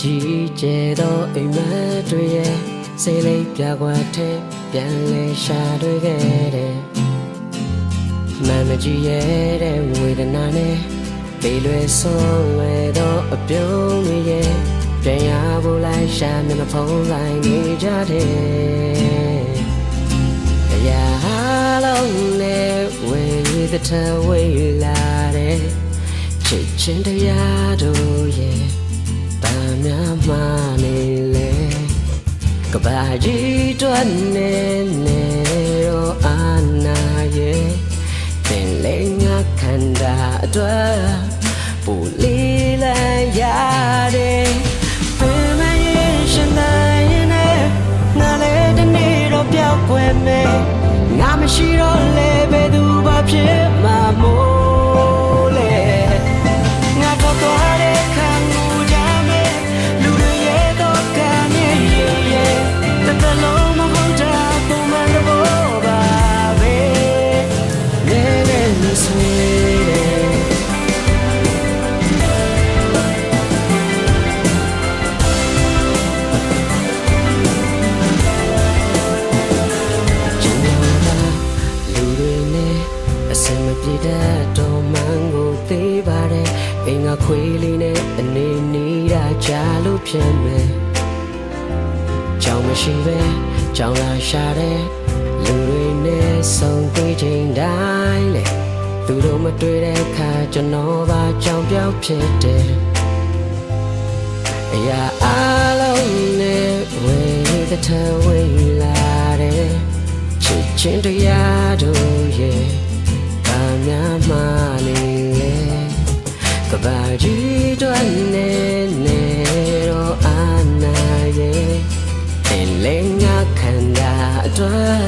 ကြီးကျဲသောအိမ်မက်တွေရဲ့စိတ်လေးပြကွာတဲ့ပြန်လဲရှာတွေ့ခဲ့တယ်မမကြီးရဲ့တဲ့ဝေဒနာနဲ့ပေးလွယ်ဆုံးလွယ်သောအပြုံးတွေရဲ့ပြန်ရဖို့လိုက်ရှာမျက်နှာဖုံးလိုက်နေကြတယ်အရာလုံးနဲ့ဝေသထဝေလာတဲ့ချစ်ချင်းတရားတို့ရဲ့ဗမ်းများမှနေလေကဘာကြီးတွန်းနေနေရောအာနာရဲ့ပင်လေးငါခန္ဓာအတွက်ပူလေးလိုက်ရတယ်ပင်မရင်ရှင်နိုင်နဲ့ငါလည်းတနေ့တော့ပြောက်ွယ်မယ်ငါမရှိတော့လေဘယ်သူဘာဖြစ်မှာမို့လဲငါတော့သွားတဲ့ခံမှုကြမယ်လူတွေရဲ့တော့ကံရဲ့တကလုံးမဟုတ်တာပုံမှန်တော့ပါပဲနေနေဆွေးပြည်တဲ့တော်မန်ကိုသေးပါတယ်အိမ်ကခွေးလေးနဲ့အနေနေတာကြားလို့ဖြစ်မယ်ကြောင်မရှိပဲကြောင်လာရှာတဲ့လူတွေနဲ့ဆုံတွေ့ချိန်တိုင်းလေသူတို့မတွေ့တဲ့အခါကျွန်တော်ပါကြောင်ပြောက်ဖြစ်တယ်အရာအလုံးနဲ့ဝေသထဝေလာတဲ့ချစ်ချင်းတရားတို့ရဲ့များမှနေလေကဘာကြီးတွန်းနေနေတော့အာနာရဲ့အင်းလေးငါခန္ဓာအတွက်